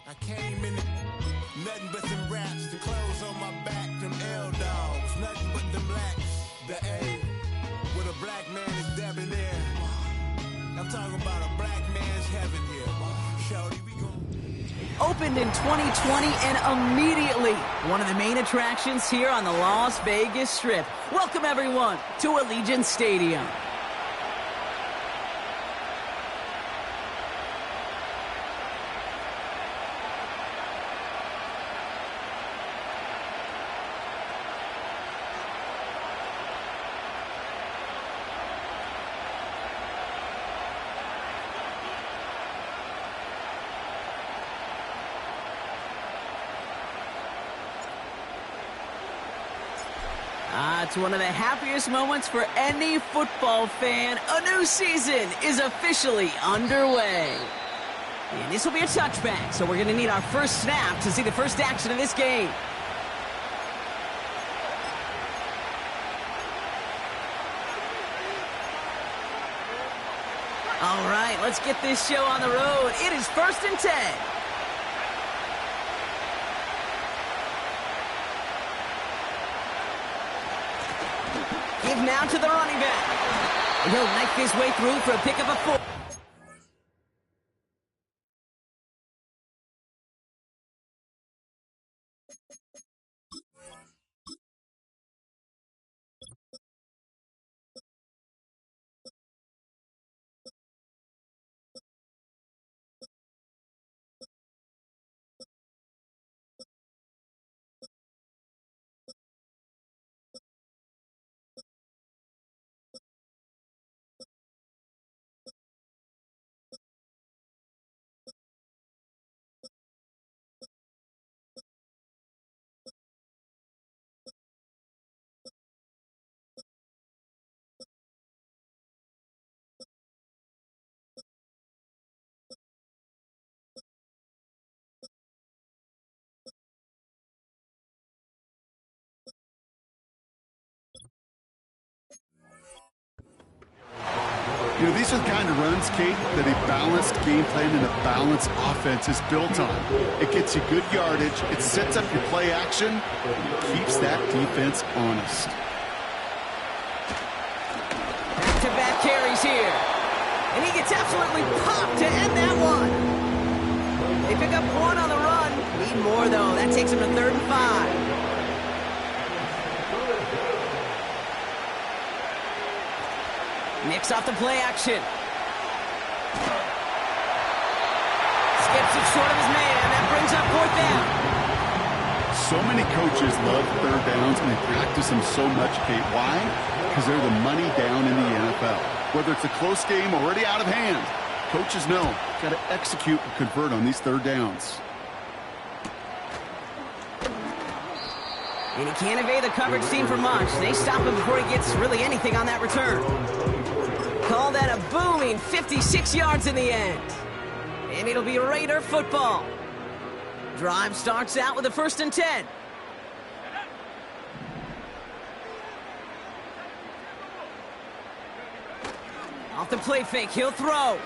I came in nothing but them raps, the clothes on my back, them L-dogs, nothing but them blacks. The A, with a black man is debonair. I'm talking about a black man's heaven here. Shorty, we gon' Opened in 2020 and immediately one of the main attractions here on the Las Vegas Strip. Welcome everyone to Allegiant Stadium. It's one of the happiest moments for any football fan. A new season is officially underway. And this will be a touchback, so we're going to need our first snap to see the first action of this game. All right, let's get this show on the road. It is 1st and 10. Give now to the running back. And he'll knife his way through for a pickup of 4. You know, these are the kind of runs, Kate, that a balanced game plan and a balanced offense is built on. It gets you good yardage, it sets up your play action, it keeps that defense honest. Back-to-back carries here. And he gets absolutely popped to end that one. They pick up 1 on the run. Need more, though. That takes him to 3rd and 5. Nicks off the play action. Skips it short of his man. That brings up 4th down. So many coaches love 3rd downs and they practice them so much, Kate. Why? Because they're the money down in the NFL. Whether it's a close game already out of hand, coaches know got to execute and convert on these 3rd downs. And he can't evade the coverage team for much. They stop him before he gets really anything on that return. Call that a booming 56 yards in the end. And it'll be Raider football. Drive starts out with a 1st and 10. Off the play fake, he'll throw.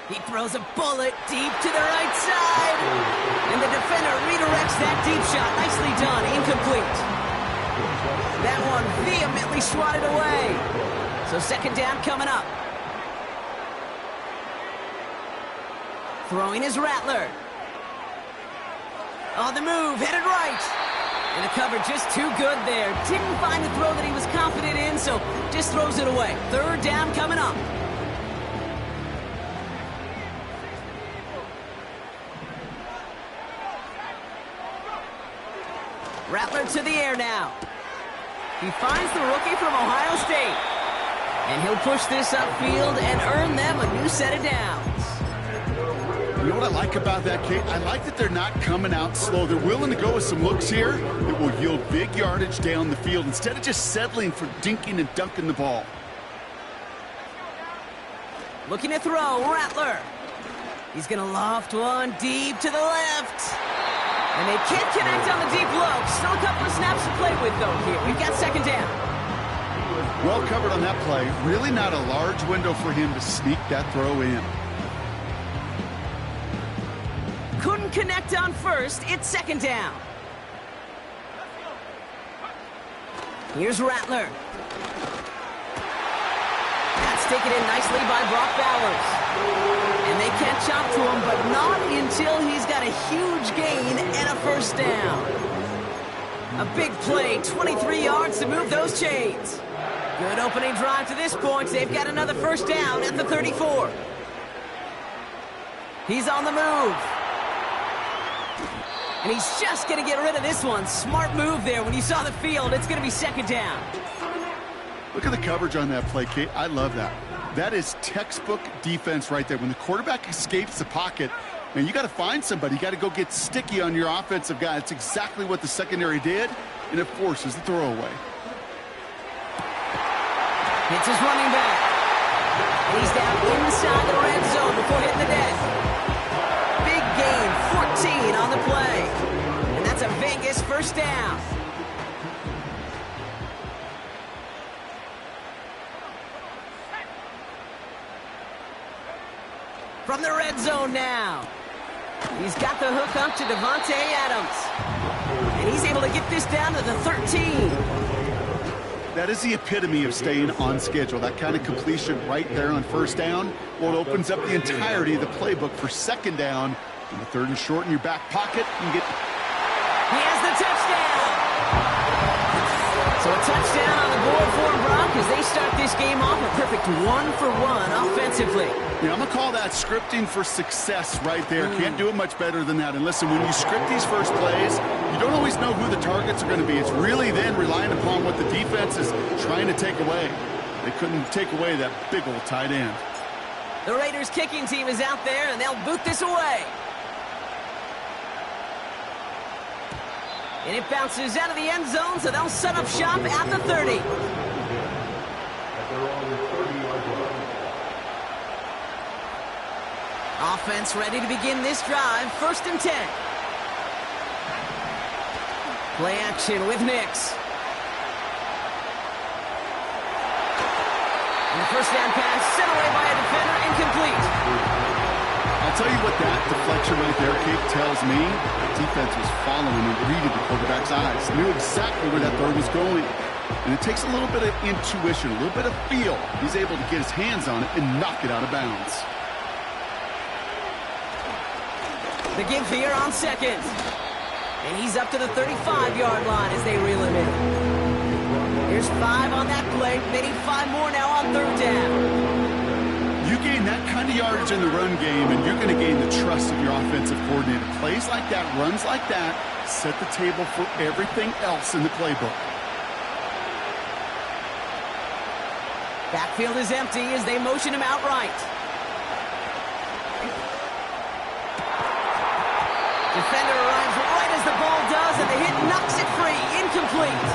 He throws a bullet deep to the right side. And the defender redirects that deep shot. Nicely done, incomplete. That one vehemently swatted away. So 2nd down coming up. Throwing is Rattler. On the move, headed right. And the cover just too good there. Didn't find the throw that he was confident in, so just throws it away. 3rd down coming up. Rattler to the air now. He finds the rookie from Ohio State. And he'll push this upfield and earn them a new set of downs. You know what I like about that, Kate? I like that they're not coming out slow. They're willing to go with some looks here that will yield big yardage down the field instead of just settling for dinking and dunking the ball. Looking to throw, Rattler. He's going to loft one deep to the left. And they can't connect on the deep look. Still a couple of snaps to play with, though, here. We've got 2nd down. Well covered on that play. Really not a large window for him to sneak that throw in. couldn't connect on first. It's second down. Here's Rattler. That's taken in nicely by Brock Bowers. And they catch up to him, but not until he's got a huge gain and a first down. A big play, 23 yards to move those chains. Good opening drive to this point. They've got another first down at the 34. He's on the move. And he's just going to get rid of this one. Smart move there. When you saw the field, it's going to be second down. Look at the coverage on that play, Kate. I love that. That is textbook defense right there. When the quarterback escapes the pocket, man, you got to find somebody. You got to go get sticky on your offensive guy. It's exactly what the secondary did, and it forces the throwaway. Hits his running back. And he's down inside the red zone before hitting the net. Big gain, 14 on the play. And that's a Vegas first down. From the red zone now. He's got the hook up to Devontae Adams. And he's able to get this down to the 13. That is the epitome of staying on schedule. That kind of completion right there on first down. Well, it opens up the entirety of the playbook for second down. In the third and short in your back pocket, you can get... He has the touchdown! So a touchdown on the board for Brock as they start this game off a perfect 1-for-1 offensively. Yeah, I'm going to call that scripting for success right there. Can't do it much better than that. And listen, when you script these first plays, you don't always know who the targets are going to be. It's really then relying upon what the defense is trying to take away. They couldn't take away that big old tight end. The Raiders kicking team is out there, and they'll boot this away. And it bounces out of the end zone, so they'll set up shop at the 30. Offense ready to begin this drive. First and 10. Play action with Nix. And the first down pass sent away by a defender, incomplete. I'll tell you what that deflection right there, Kate, tells me. The defense was following and reading the quarterback's eyes. Knew exactly where that throw was going. And it takes a little bit of intuition, a little bit of feel. He's able to get his hands on it and knock it out of bounds. The give here on second. And he's up to the 35-yard line as they reel him in. Here's 5 on that play. They need 5 more now on third down. You gain that kind of yardage in the run game, and you're going to gain the trust of your offensive coordinator. Plays like that, runs like that, set the table for everything else in the playbook. Backfield is empty as they motion him outright. Defender arrives right as the ball does, and the hit knocks it free. Incomplete.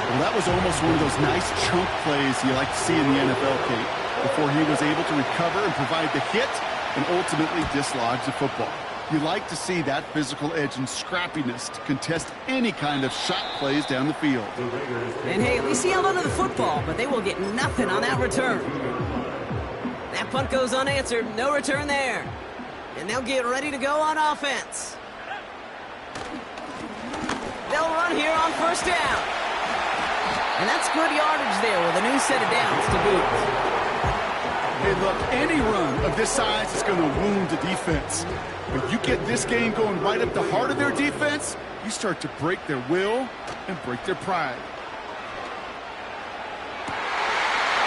Well, that was almost one of those nice chunk plays you like to see in the NFL, Kate, before he was able to recover and provide the hit and ultimately dislodge the football. You like to see that physical edge and scrappiness to contest any kind of shot plays down the field. And hey, at least he held onto the football, but they will get nothing on that return. That punt goes unanswered. No return there. And they'll get ready to go on offense. They'll run here on first down. And that's good yardage there with a new set of downs to boot. Hey, look, any run of this size is going to wound the defense. But you get this game going right up the heart of their defense, you start to break their will and break their pride.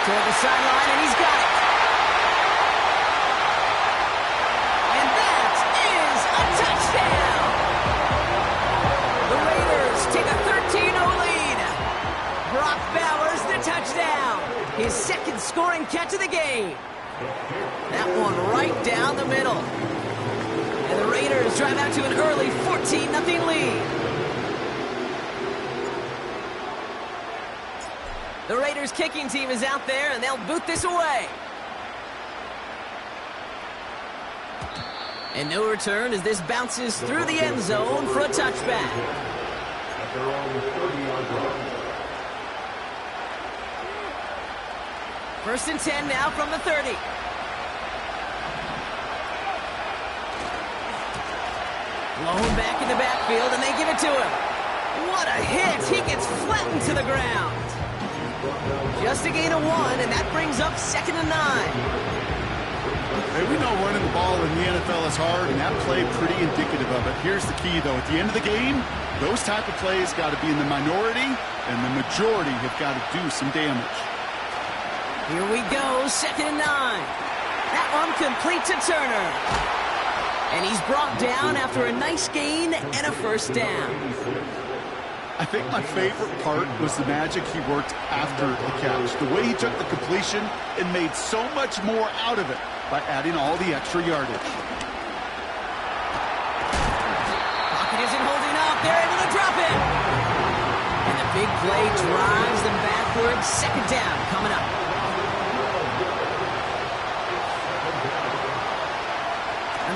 Toward the sideline, and he's got it. And that is a touchdown. The Raiders take a 13-0 lead. Brock Bowers, the touchdown. His second scoring catch of the game. That one right down the middle. And the Raiders drive out to an early 14-0 lead. The Raiders kicking team is out there, and they'll boot this away. And no return as this bounces through the end zone for a touchback. First and 10 now from the 30. Blown back in the backfield, and they give it to him. What a hit! He gets flattened to the ground. Just a gain of 1, and that brings up 2nd and 9. Hey, we know running the ball in the NFL is hard, and that play pretty indicative of it. Here's the key, though. At the end of the game, those type of plays got to be in the minority, and the majority have got to do some damage. Here we go, 2nd and 9. That one complete to Turner. And he's brought down after a nice gain and a first down. I think my favorite part was the magic he worked after the catch. The way he took the completion and made so much more out of it by adding all the extra yardage. Pocket isn't holding up. They're able to drop it. And the big play drives them backwards. 2nd down coming up.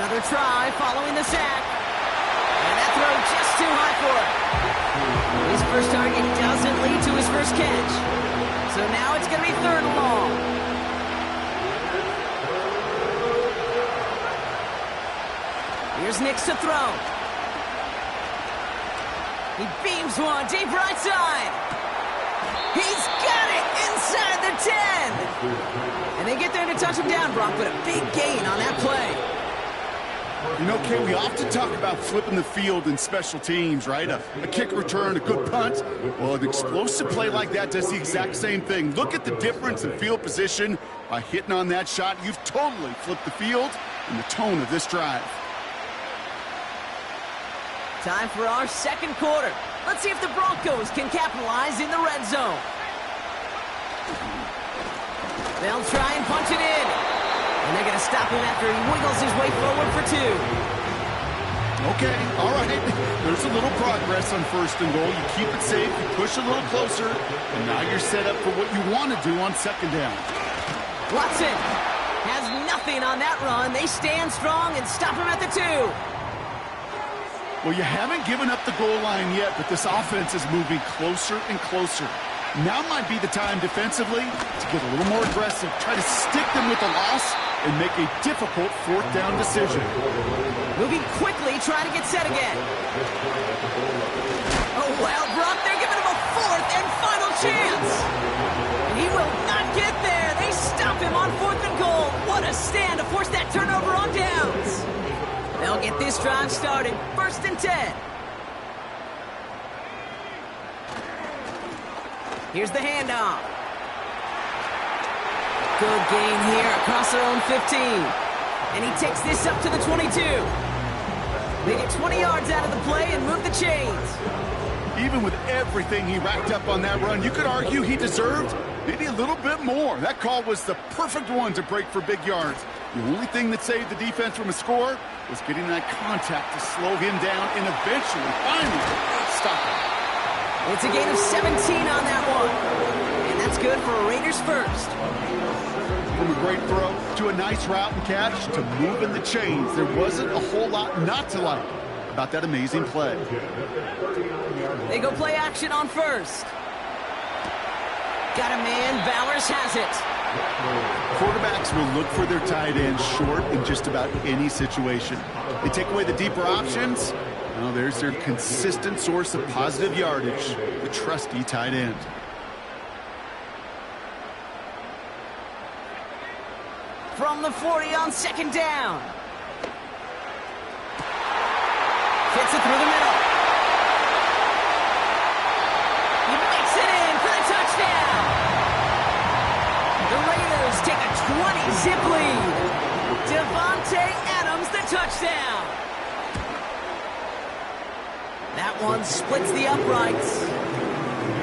Another try following the sack. And that throw just too high for him. His first target doesn't lead to his first catch. So now it's going to be 3rd and long. Here's Nix to throw. He beams one deep right side. He's got it inside the 10. And they get there to touch him down, Brock, but a big gain on that play. You know, Kay, we often talk about flipping the field in special teams, right? A kick return, a good punt. Well, an explosive play like that does the exact same thing. Look at the difference in field position. By hitting on that shot, you've totally flipped the field and the tone of this drive. Time for our 2nd quarter. Let's see if the Broncos can capitalize in the red zone. They'll try and punch it in. And they're going to stop him after he wiggles his way forward for 2. Okay, all right. There's a little progress on 1st and goal. You keep it safe, you push a little closer, and now you're set up for what you want to do on 2nd down. Watson has nothing on that run. They stand strong and stop him at the 2. Well, you haven't given up the goal line yet, but this offense is moving closer and closer. Now might be the time defensively to get a little more aggressive, try to stick them with the loss, and make a difficult 4th down decision. Moving quickly, trying to get set again. Oh, well, Brock, they're giving him a 4th and final chance. He will not get there. They stop him on 4th and goal. What a stand to force that turnover on downs. They'll get this drive started. 1st and 10. Here's the handoff. Good gain here across their own 15. And he takes this up to the 22. They get 20 yards out of the play and move the chains. Even with everything he racked up on that run, you could argue he deserved maybe a little bit more. That call was the perfect one to break for big yards. The only thing that saved the defense from a score was getting that contact to slow him down and eventually, finally, stop him. It's a gain of 17 on that one. And that's good for a Raiders first. From a great throw to a nice route and catch to moving the chains, there wasn't a whole lot not to like about that amazing play. They go play action on 1st. Got a man. Bowers has it. Quarterbacks will look for their tight end short in just about any situation. They take away the deeper options. Well, there's their consistent source of positive yardage, the trusty tight end. From the 40 on 2nd down. Gets it through the middle. He makes it in for the touchdown. The Raiders take a 20-zip lead. Devontae Adams, the touchdown. That one splits the uprights.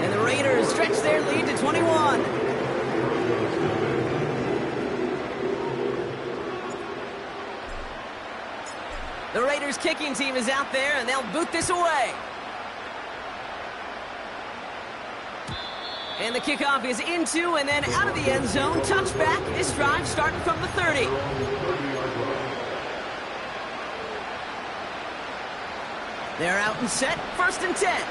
And the Raiders stretch their lead to 21. The Raiders kicking team is out there, and they'll boot this away. And the kickoff is into and then out of the end zone. Touchback. This drive starting from the 30. They're out and set. 1st and 10.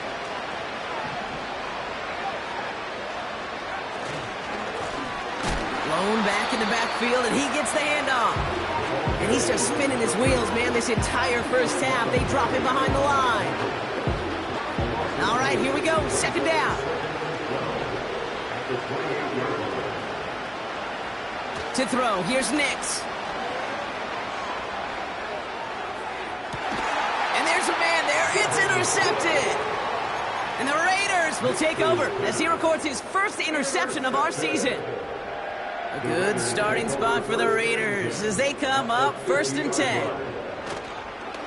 Blown back in the backfield, and he gets the handoff. And he's just spinning his wheels, man. time this entire first half, they drop it behind the line. All right, here we go. Second down. To throw, here's Nix. And there's a man there. It's intercepted. And the Raiders will take over as he records his first interception of our season. A good starting spot for the Raiders as they come up 1st and 10.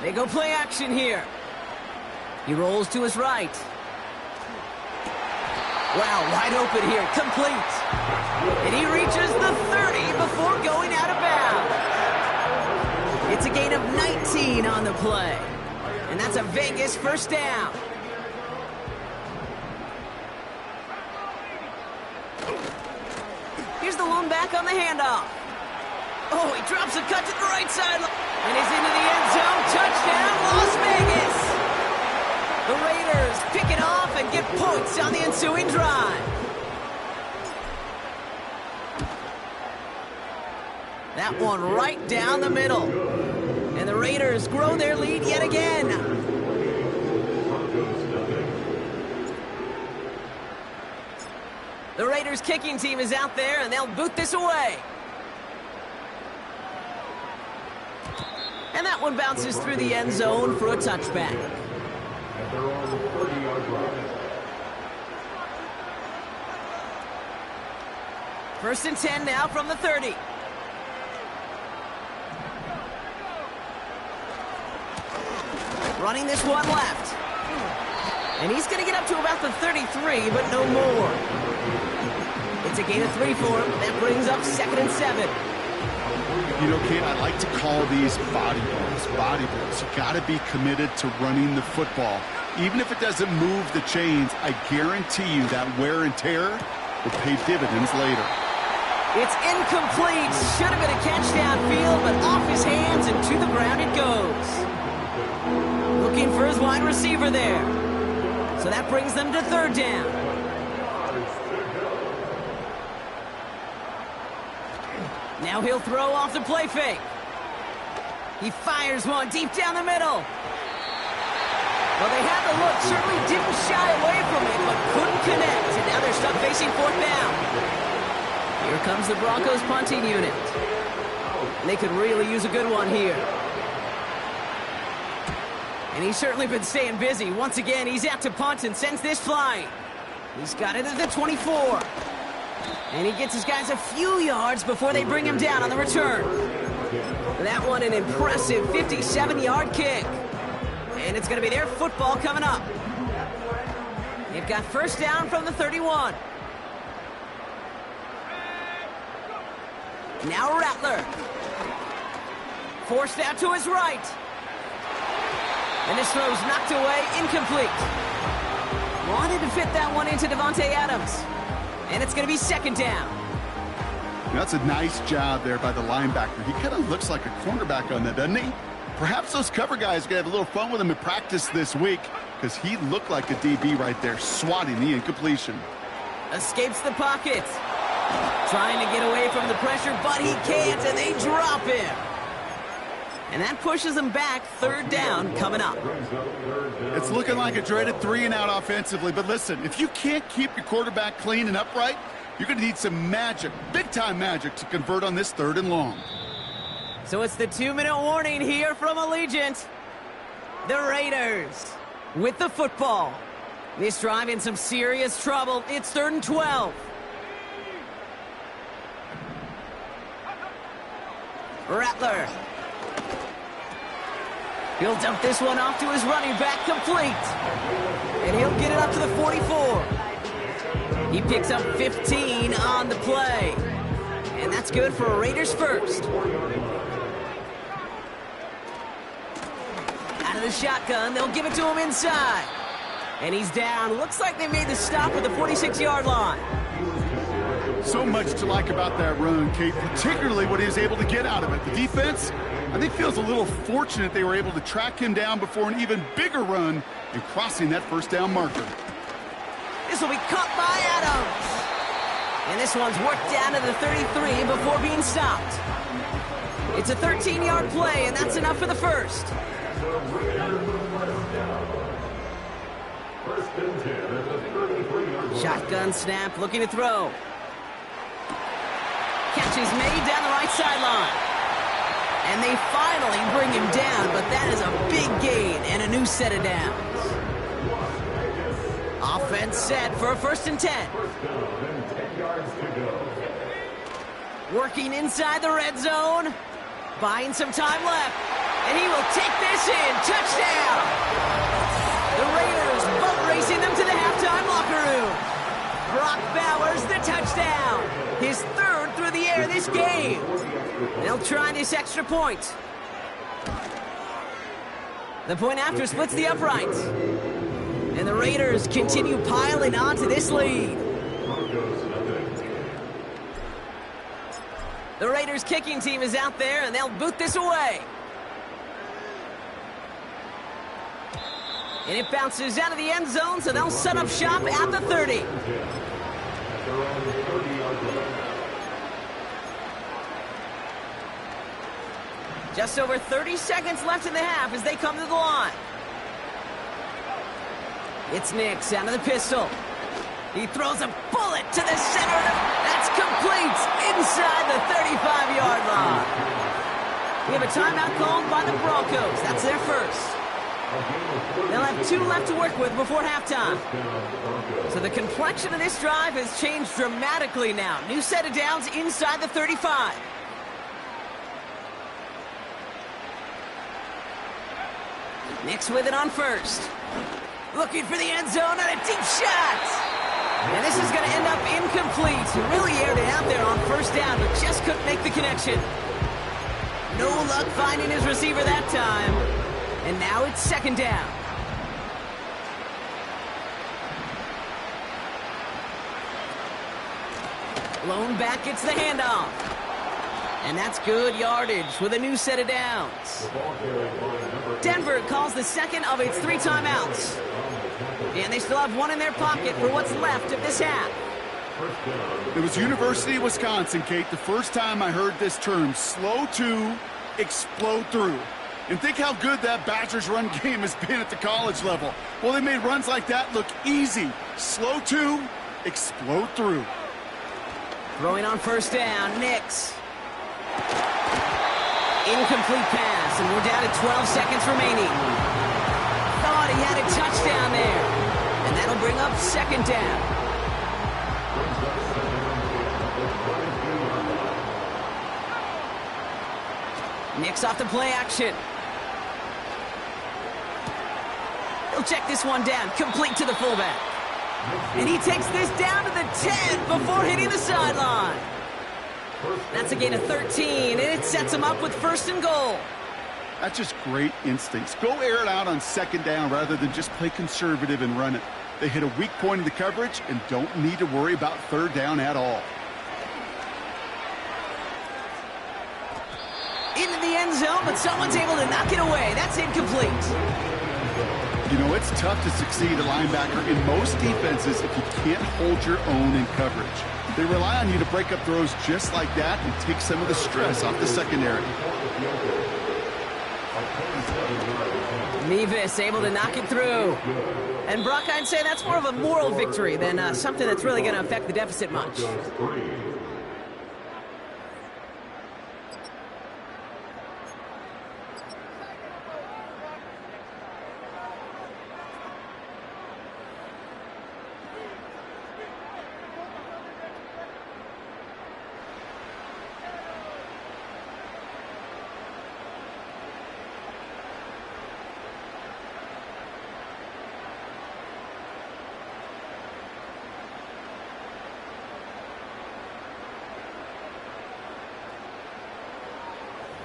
They go play action here. He rolls to his right. Wow, wide open here, complete. And he reaches the 30 before going out of bounds. It's a gain of 19 on the play. And that's a Vegas first down. Here's the lone back on the handoff. Oh, he drops a cut to the right side. And he's into the end zone. Touchdown, Las Vegas. The Raiders pick it off and get points on the ensuing drive. That one right down the middle. And the Raiders grow their lead yet again. The Raiders kicking team is out there, and they'll boot this away. And that one bounces through the end zone for a touchback. First and 10 now from the 30. Running this one left. And he's going to get up to about the 33, but no more. It's a gain of 3 for him. That brings up 2nd and 7. You know, Kate, I like to call these body blows. Body blows. You got to be committed to running the football. Even if it doesn't move the chains, I guarantee you that wear and tear will pay dividends later. It's incomplete. Should have been a catch downfield, but off his hands and to the ground it goes. Looking for his wide receiver there. So that brings them to 3rd down. Now he'll throw off the play fake. He fires one deep down the middle. Well, they had the look, certainly didn't shy away from it, but couldn't connect. And now they're stuck facing 4th down. Here comes the Broncos punting unit. And they could really use a good one here. And he's certainly been staying busy. Once again, he's out to punt and sends this flying. He's got it at the 24. And he gets his guys a few yards before they bring him down on the return. That one an impressive 57-yard kick. And it's going to be their football coming up. They've got 1st down from the 31. Now Rattler. Forced out to his right. And this throw's knocked away, incomplete. Wanted to fit that one into Devontae Adams. And it's going to be 2nd down. That's a nice job there by the linebacker. He kind of looks like a cornerback on that, doesn't he? Perhaps those cover guys are going to have a little fun with him in practice this week because he looked like a DB right there, swatting the incompletion. Escapes the pocket. Trying to get away from the pressure, but he can't, and they drop him. And that pushes them back. 3rd down coming up. It's looking like a dreaded 3-and-out offensively, but listen, if you can't keep your quarterback clean and upright, you're going to need some magic, big-time magic, to convert on this 3rd and long. So it's the 2-minute warning here from Allegiant. The Raiders with the football. This drive in some serious trouble. It's 3rd and 12. Rattler. He'll dump this one off to his running back, complete. And he'll get it up to the 44. He picks up 15 on the play. And that's good for a Raiders first. Out of the shotgun, they'll give it to him inside. And he's down. Looks like they made the stop at the 46-yard line. So much to like about that run, Kate, particularly what he was able to get out of it. The defense, I think, feels a little fortunate they were able to track him down before an even bigger run and crossing that 1st down marker. This will be caught by Adams. And this one's worked down to the 33 before being stopped. It's a 13-yard play, and that's enough for the first. Shotgun snap, looking to throw. Catch is made down the right sideline. And they finally bring him down, but that is a big gain and a new set of downs. Offense set for a 1st and 10. Working inside the red zone. Buying some time left. And he will take this in. Touchdown! The Raiders boat racing them to the halftime locker room. Brock Bowers the touchdown. His 3rd through the air this game. They'll try this extra point. The point after splits the uprights. And the Raiders continue piling on to this lead. The Raiders kicking team is out there, and they'll boot this away. And it bounces out of the end zone, so they'll set up shop at the 30. Just over 30 seconds left in the half as they come to the line. It's Nix out of the pistol. He throws a bullet to the center. That's complete inside the 35-yard line. We have a timeout called by the Broncos. That's their first. They'll have 2 left to work with before halftime. So the complexion of this drive has changed dramatically now. New set of downs inside the 35. Nix with it on first. Looking for the end zone and a deep shot. And this is going to end up incomplete. He really aired it out there on 1st down, but just couldn't make the connection. No luck finding his receiver that time. And now it's 2nd down. Blown back gets the handoff. And that's good yardage with a new set of downs. Denver calls the 2nd of its 3 timeouts. And they still have 1 in their pocket for what's left of this half. It was University of Wisconsin, Kate, the first time I heard this term, slow to explode through. And think how good that Badgers run game has been at the college level. Well, they made runs like that look easy. Slow to explode through. Throwing on 1st down, Nix. Incomplete pass, and we're down to 12 seconds remaining. Thought he had a touchdown there. And that'll bring up 2nd down. Nix off the play action. He'll check this one down, complete to the fullback. And he takes this down to the 10 before hitting the sideline. That's a gain of 13, and it sets him up with 1st and goal. That's just great instincts. Go air it out on 2nd down rather than just play conservative and run it. They hit a weak point in the coverage and don't need to worry about 3rd down at all. Into the end zone, but someone's able to knock it away. That's incomplete. You know, it's tough to succeed at linebacker in most defenses if you can't hold your own in coverage. They rely on you to break up throws just like that and take some of the stress off the secondary. Mevis able to knock it through. And Brock, I'd say that's more of a moral victory than something that's really going to affect the deficit much.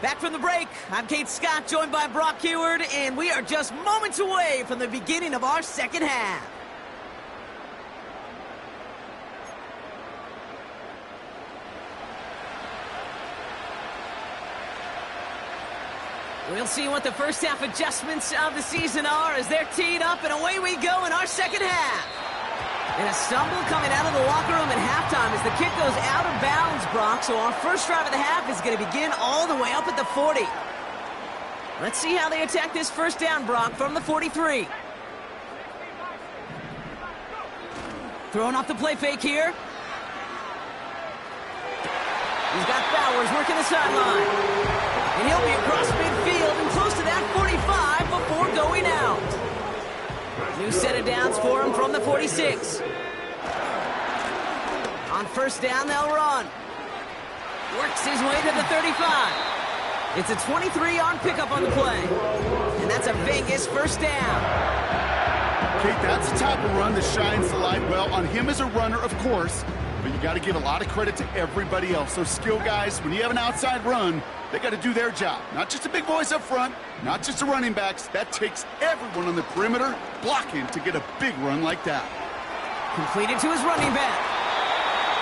Back from the break, I'm Kate Scott, joined by Brock Heward, and we are just moments away from the beginning of our 2nd half. We'll see what the first half adjustments of the season are as they're teed up, and away we go in our 2nd half. And a stumble coming out of the locker room at halftime as the kick goes out of bounds, Brock. So our first drive of the half is going to begin all the way up at the 40. Let's see how they attack this first down, Brock, from the 43. Throwing off the play fake here. He's got Bowers working the sideline. And he'll be across midfield and close to that 45 before going out. New set of downs for him from the 46. On first down, they'll run. Works his way to the 35. It's a 23-yard pickup on the play. And that's a Vegas first down. Kate, that's the type of run that shines the light well on him as a runner, of course, but you got to give a lot of credit to everybody else. Those skill guys, when you have an outside run, they got to do their job. Not just the big boys up front, not just the running backs. That takes everyone on the perimeter blocking to get a big run like that. Completed to his running back.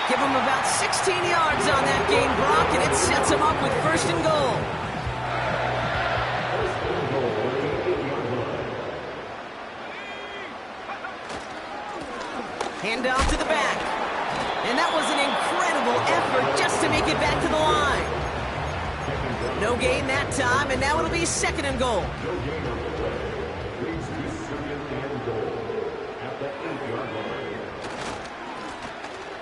Give him about 16 yards on that gain, Brock, and it sets him up with first and goal. Hand off to the back. And that was an incredible effort just to make it back to the line. No gain that time, and now it'll be second and goal.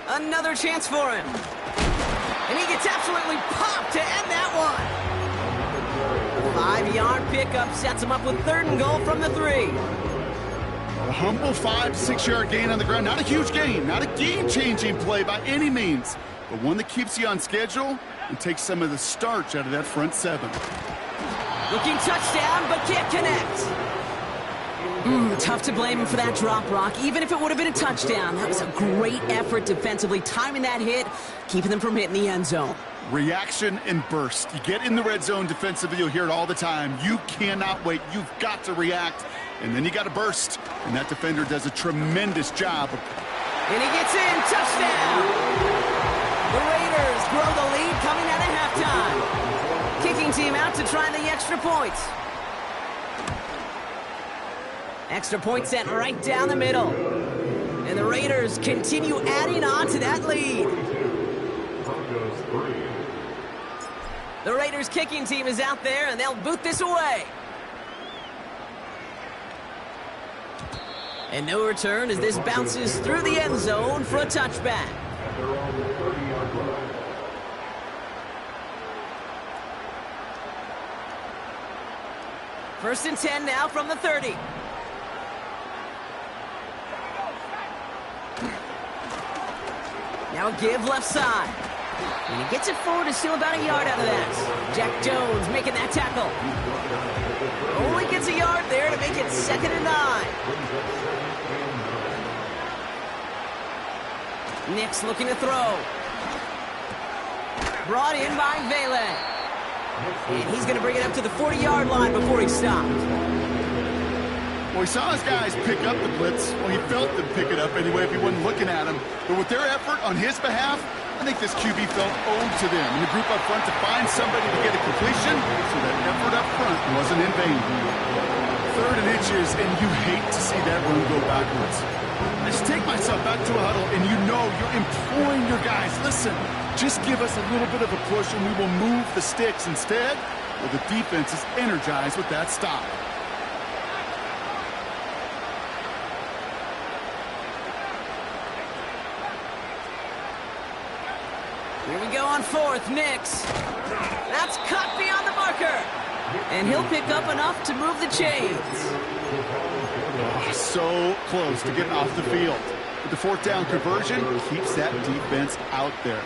Another chance for him. And he gets absolutely popped to end that one. 5-yard pickup sets him up with third and goal from the 3. A humble 5 to 6 yard gain on the ground. Not a huge gain, not a game-changing play by any means, but one that keeps you on schedule and takes some of the starch out of that front 7. Looking touchdown, but can't connect. Tough to blame him for that drop, Brock. Even if it would have been a touchdown, that was a great effort defensively, timing that hit, keeping them from hitting the end zone. Reaction and burst. You get in the red zone defensively, you'll hear it all the time. You cannot wait. You've got to react, and then you got to burst. And that defender does a tremendous job. And he gets in. Touchdown! The Raiders grow the lead coming out of halftime. Kicking team out to try the extra points. Extra point set right down the middle. And the Raiders continue adding on to that lead. The Raiders kicking team is out there, and they'll boot this away. And no return as this bounces through the end zone for a touchback. First and 10 now from the 30. Now a give left side. And he gets it forward to steal about a yard out of that. Jack Jones making that tackle. Only gets a yard there to make it 2nd and 9. Nick's looking to throw. Brought in by Vele. And he's going to bring it up to the 40-yard line before he stopped. Well, he saw his guys pick up the blitz. Well, he felt them pick it up anyway if he wasn't looking at him. But with their effort on his behalf, I think this QB felt owed to them. And the group up front to find somebody to get a completion, so that effort up front wasn't in vain. 3rd and inches, and you hate to see that run go backwards. I just take myself back to a huddle, and you know you're imploring your guys, listen, just give us a little bit of a push, and we will move the sticks instead. Well, the defense is energized with that stop. Here we go on 4th, Nix. That's cut beyond the marker. And he'll pick up enough to move the chains. So close to getting off the field. But the 4th down conversion keeps that defense out there.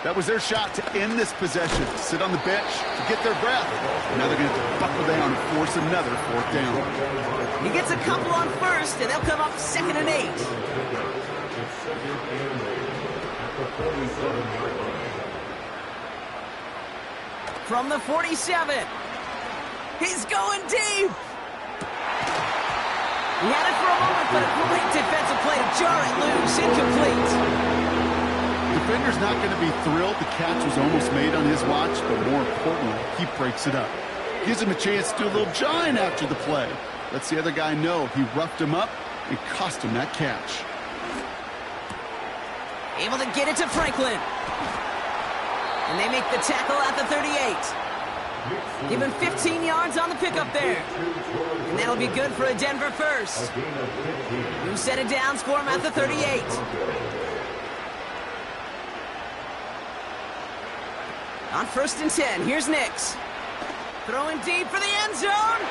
That was their shot to end this possession. Sit on the bench to get their breath. Now they're going to have to buckle down and force another 4th down. He gets a couple on 1st, and they'll come up 2nd and 8. From the 47. He's going deep. He had it for a moment, but a great defensive play to jar it loose. Incomplete. Defender's not going to be thrilled. The catch was almost made on his watch, but more importantly, he breaks it up. Gives him a chance to do a little jawing after the play. Lets the other guy know he roughed him up and cost him that catch. Able to get it to Franklin. And they make the tackle at the 38. Give him 15 yards on the pickup there. And that'll be good for a Denver first. New set of downs for him at the 38. On 1st and 10, here's Nix. Throwing deep for the end zone.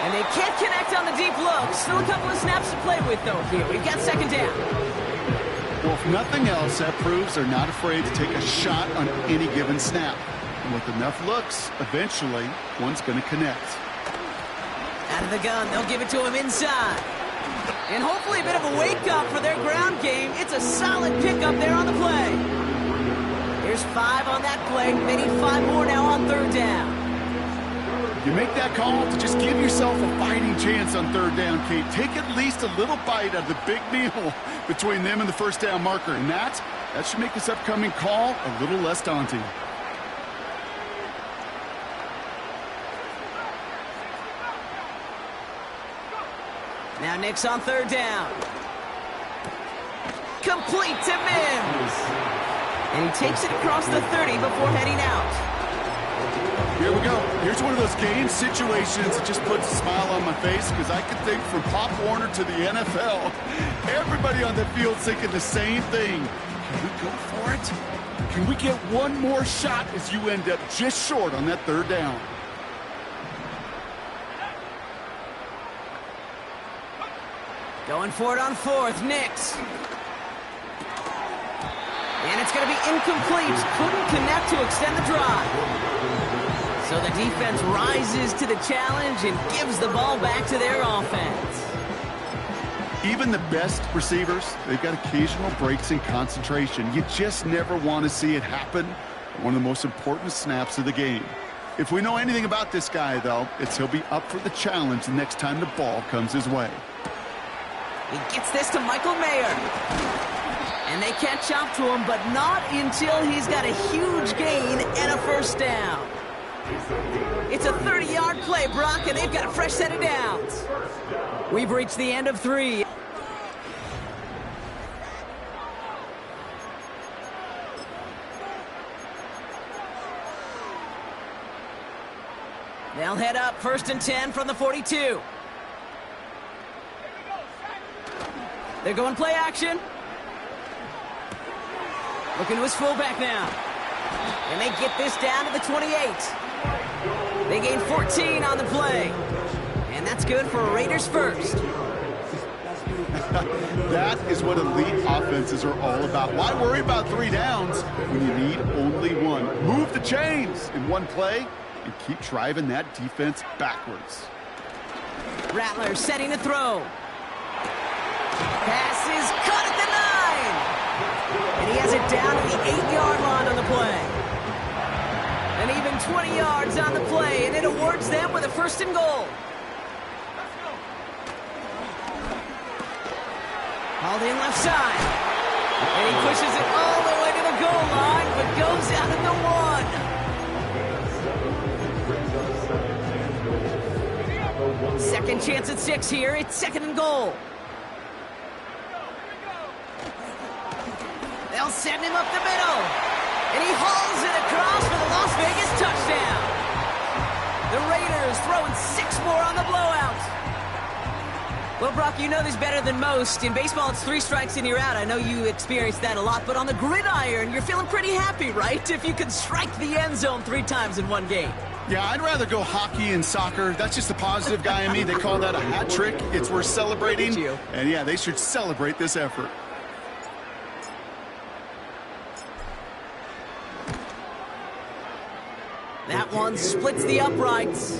And they can't connect on the deep look. Still a couple of snaps to play with, though, here. We've got 2nd down. Well, if nothing else, that proves they're not afraid to take a shot on any given snap. And with enough looks, eventually, one's going to connect. Out of the gun, they'll give it to him inside. And hopefully a bit of a wake-up for their ground game. It's a solid pickup there on the play. Here's 5 on that play. They need 5 more now on 3rd down. You make that call to just give yourself a fighting chance on 3rd down, Kate. Take at least a little bite out of the big meal between them and the 1st down marker. And that should make this upcoming call a little less daunting. Now Nix on 3rd down. Complete to Mims. And he takes it across the 30 before heading out. Here we go. Here's one of those game situations that just puts a smile on my face because I can think from Pop Warner to the NFL. Everybody on the field thinking the same thing. Can we go for it? Can we get one more shot as you end up just short on that 3rd down? Going for it on 4th, Nix. And it's going to be incomplete. Couldn't connect to extend the drive. So the defense rises to the challenge and gives the ball back to their offense. Even the best receivers, they've got occasional breaks in concentration. You just never want to see it happen. One of the most important snaps of the game. If we know anything about this guy, though, it's he'll be up for the challenge the next time the ball comes his way. He gets this to Michael Mayer. And they catch up to him, but not until he's got a huge gain and a 1st down. It's a 30-yard play, Brock, and they've got a fresh set of downs. We've reached the end of 3. They'll head up 1st and 10 from the 42. They're going play action. Looking to his fullback now. And they get this down to the 28. They gain 14 on the play. And that's good for a Raiders first. That is what elite offenses are all about. Why worry about 3 downs when you need only 1? Move the chains in one play and keep driving that defense backwards. Rattler setting to throw. Pass is caught at the 9. And he has it down to the 8-yard line on the play. And even 20 yards on the play, and it awards them with a 1st and goal. Hauled in left side. And he pushes it all the way to the goal line, but goes out at the 1. 2nd chance at 6 here. It's 2nd and goal. They'll send him up the middle. And he hauls it across for the Las Vegas touchdown. The Raiders throwing 6 more on the blowout. Well, Brock, you know this better than most. In baseball, it's 3 strikes and you're out. I know you experienced that a lot, but on the gridiron, you're feeling pretty happy, right? If you can strike the end zone 3 times in one game. Yeah, I'd rather go hockey and soccer. That's just the positive guy in me. They call that a hat trick. It's worth celebrating. And yeah, they should celebrate this effort. That one splits the uprights.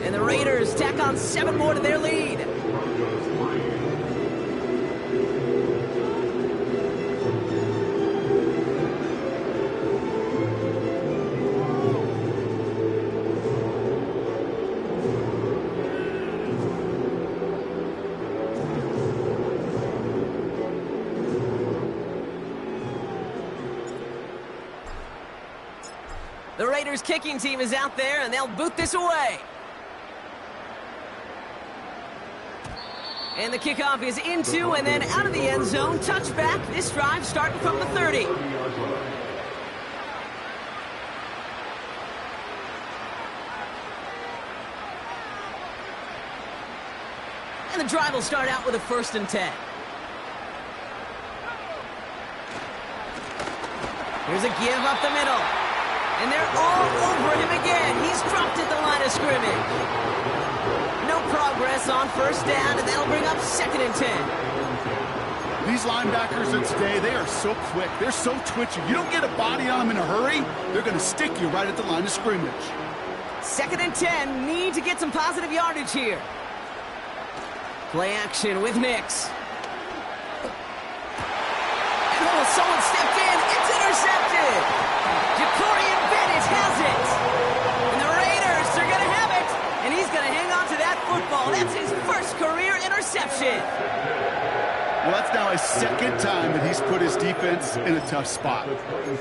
And the Raiders tack on 7 more to their lead. The Raiders kicking team is out there, and they'll boot this away. And the kickoff is into and then out of the end zone. Touchback. This drive starting from the 30. And the drive will start out with a 1st and 10. Here's a give up the middle. And they're all over him again. He's dropped at the line of scrimmage. No progress on 1st down, and that'll bring up 2nd and 10. These linebackers of today, they are so quick. They're so twitchy. You don't get a body on them in a hurry, they're going to stick you right at the line of scrimmage. 2nd and 10. Need to get some positive yardage here. Play action with Mix. And someone stepped in. It's intercepted. Jacorian Bennett has it. And the Raiders are going to have it. And he's going to hang on to that football. That's his first career interception. Well, that's now his 2nd time that he's put his defense in a tough spot.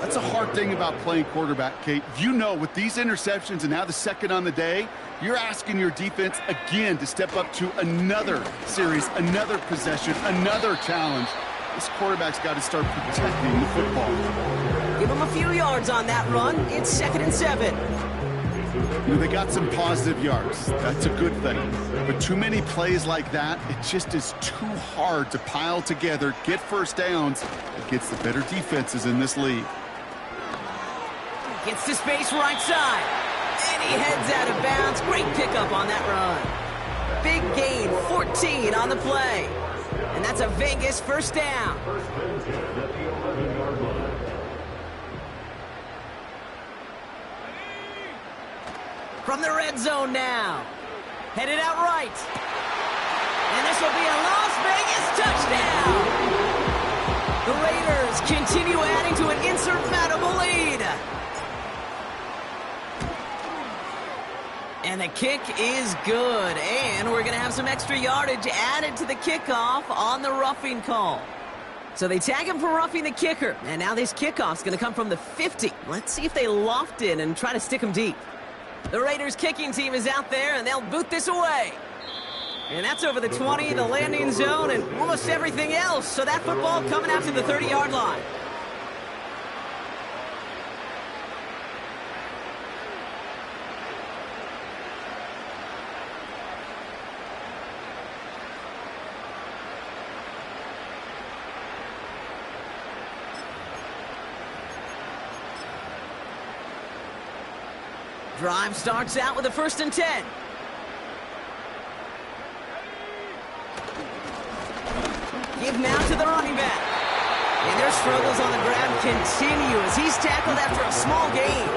That's a hard thing about playing quarterback, Kate. You know, with these interceptions and now the 2nd on the day, you're asking your defense again to step up to another series, another possession, another challenge. This quarterback's got to start protecting the football. Give him a few yards on that run. It's 2nd and 7. You know, they got some positive yards. That's a good thing. But too many plays like that, it just is too hard to pile together, get 1st downs against the better defenses in this league. Gets to space right side. And he heads out of bounds. Great pickup on that run. Big gain, 14 on the play. And that's a Vegas 1st down. From the red zone now. Headed out right. And this will be a Las Vegas touchdown. The Raiders continue adding to an insurmountable lead. And the kick is good. And we're going to have some extra yardage added to the kickoff on the roughing call. So they tag him for roughing the kicker. And now this kickoff's going to come from the 50. Let's see if they loft in and try to stick him deep. The Raiders kicking team is out there, and they'll boot this away. And that's over the 20, the landing zone, and almost everything else. So that football coming out to the 30-yard line. Drive starts out with a 1st and 10. Give now to the running back. And their struggles on the ground continue as he's tackled after a small gain.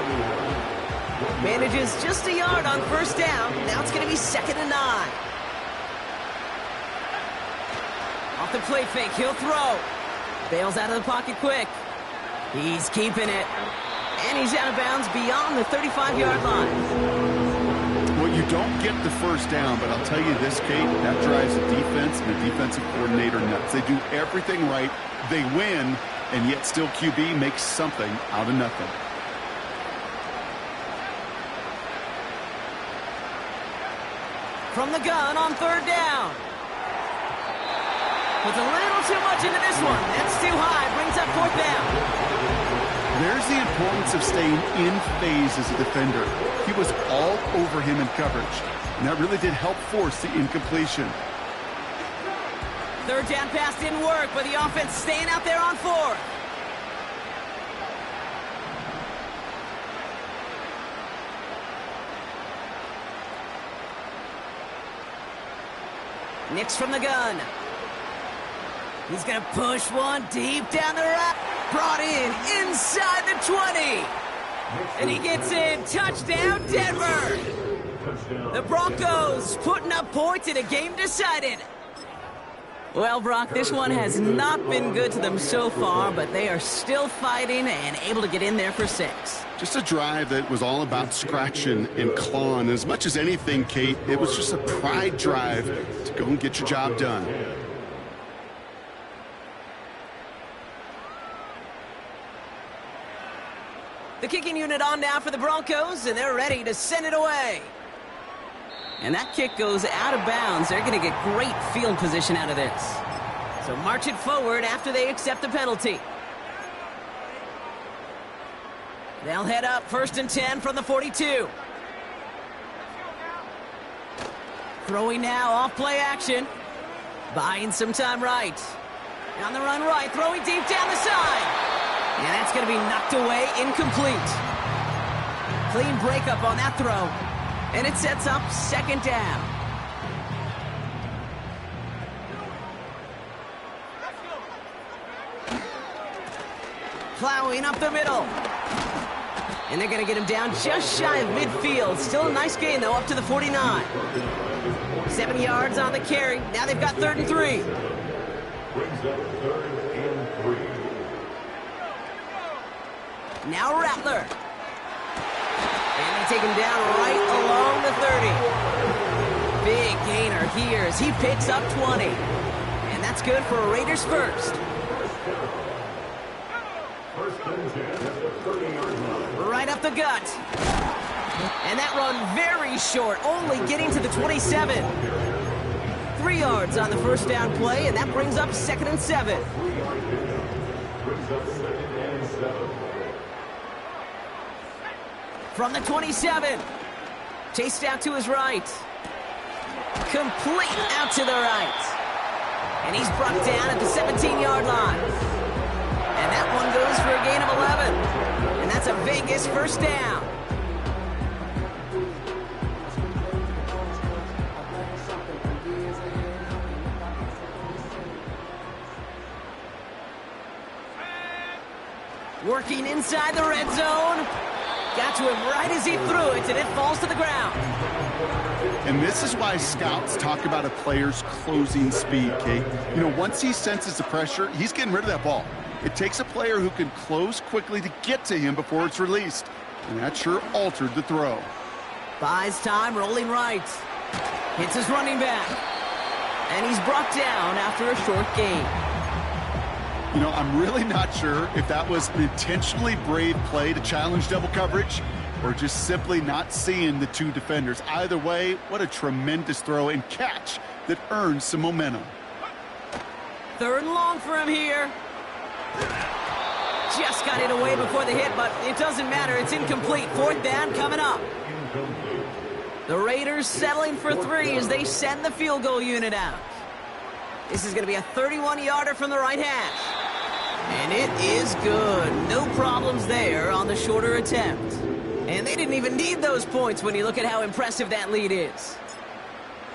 Manages just a yard on 1st down. Now it's going to be 2nd and 9. Off the play fake, he'll throw. Bails out of the pocket quick. He's keeping it. And he's out of bounds beyond the 35-yard line. Well, you don't get the 1st down, but I'll tell you this, Kate, that drives the defense and the defensive coordinator nuts. They do everything right. They win, and yet still QB makes something out of nothing. From the gun on 3rd down. Puts a little too much into this one. That's too high. Brings up 4th down. There's the importance of staying in phase as a defender. He was all over him in coverage, and that really did help force the incompletion. 3rd down pass didn't work, but the offense staying out there on 4th. Nix from the gun. He's going to push one deep down the right. Brought in inside the 20. And he gets in. Touchdown, Denver. The Broncos putting up points in a game decided. Well, Brock, this one has not been good to them so far, but they are still fighting and able to get in there for 6. Just a drive that was all about scratching and clawing. As much as anything, Kate, it was just a pride drive to go and get your job done. The kicking unit on now for the Broncos, and they're ready to send it away. And that kick goes out of bounds. They're going to get great field position out of this. So march it forward after they accept the penalty. They'll head up 1st and 10 from the 42. Throwing now off play action. Buying some time right. On the run right, throwing deep down the side. And that's going to be knocked away, incomplete. Clean breakup on that throw. And it sets up 2nd down. Plowing up the middle. And they're going to get him down just shy of midfield. Still a nice gain, though, up to the 49. 7 yards on the carry. Now they've got 3rd and 3. Brings up 3rd and 3. Now Rattler. And they take him down right along the 30. Big gainer here as he picks up 20. And that's good for a Raiders first. Right up the gut. And that run very short, only getting to the 27. 3 yards on the 1st down play, and that brings up 2nd and 7. From the 27. Chased out to his right. Complete out to the right. And he's brought down at the 17-yard line. And that one goes for a gain of 11. And that's a Vegas 1st down. Working inside the red zone. Got to him right as he threw it, and it falls to the ground. And this is why scouts talk about a player's closing speed, Kate. You know, once he senses the pressure, he's getting rid of that ball. It takes a player who can close quickly to get to him before it's released. And that sure altered the throw. Buys time, rolling right. Hits his running back. And he's brought down after a short gain. You know, I'm really not sure if that was an intentionally brave play to challenge double coverage or just simply not seeing the 2 defenders. Either way, what a tremendous throw and catch that earns some momentum. 3rd and long for him here. Just got it away before the hit, but it doesn't matter. It's incomplete. 4th down coming up. The Raiders settling for 3 as they send the field goal unit out. This is going to be a 31-yarder from the right hash. And it is good. No problems there on the shorter attempt. And they didn't even need those points when you look at how impressive that lead is.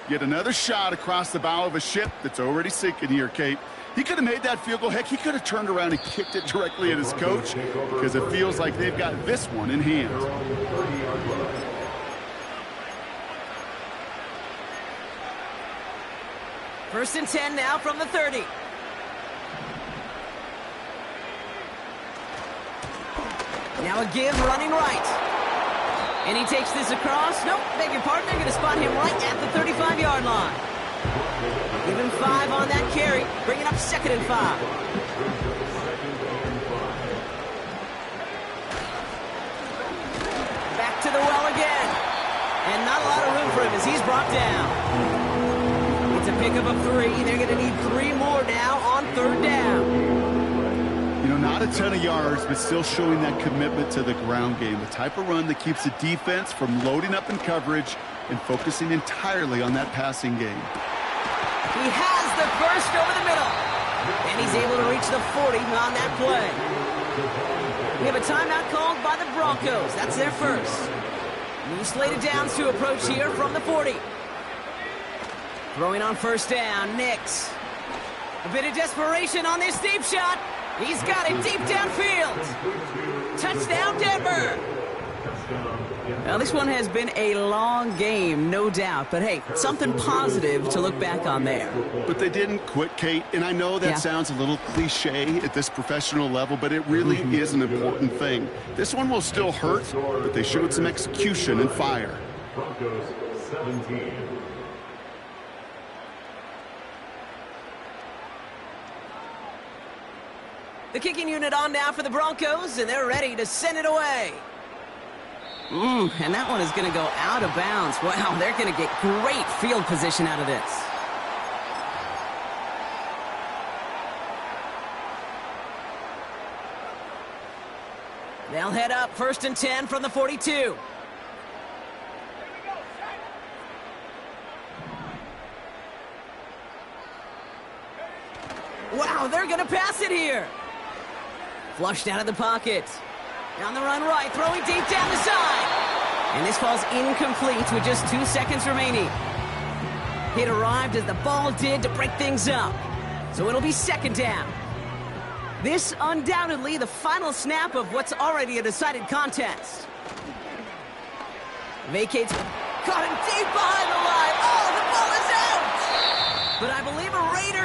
Yet another shot across the bow of a ship that's already sinking here, Kate. He could have made that field goal. Heck, he could have turned around and kicked it directly at his coach because it feels like they've got this one in hand. First and 10 now from the 30. Now a give running right. And he takes this across. Nope, beg your pardon. They're going to spot him right at the 35-yard line. Give him 5 on that carry. Bringing up 2nd and 5. Back to the well again. And not a lot of room for him as he's brought down. It's a pickup of 3. They're going to need 3 more now on 3rd down. You know, not a ton of yards, but still showing that commitment to the ground game. The type of run that keeps the defense from loading up in coverage and focusing entirely on that passing game. He has the burst over the middle. And he's able to reach the 40 on that play. We have a timeout called by the Broncos. That's their first. New slated downs to approach here from the 40. Throwing on 1st down, Nix. A bit of desperation on this deep shot. He's got it deep downfield. Touchdown, Denver. Now, this one has been a long game, no doubt. But, hey, something positive to look back on there. But they didn't quit, Kate. And I know that sounds a little cliche at this professional level, but it really is an important thing. This one will still hurt, but they showed some execution and fire. Broncos 17. The kicking unit on now for the Broncos, and they're ready to send it away. And that one is going to go out of bounds. Wow, they're going to get great field position out of this. They'll head up 1st and 10 from the 42. Wow, they're going to pass it here. Flushed out of the pocket. On the run right, throwing deep down the side. And this falls incomplete with just 2 seconds remaining. It arrived as the ball did to break things up. So it'll be 2nd down. This undoubtedly the final snap of what's already a decided contest. Vacates, caught him deep behind the line. Oh, the ball is out! But I believe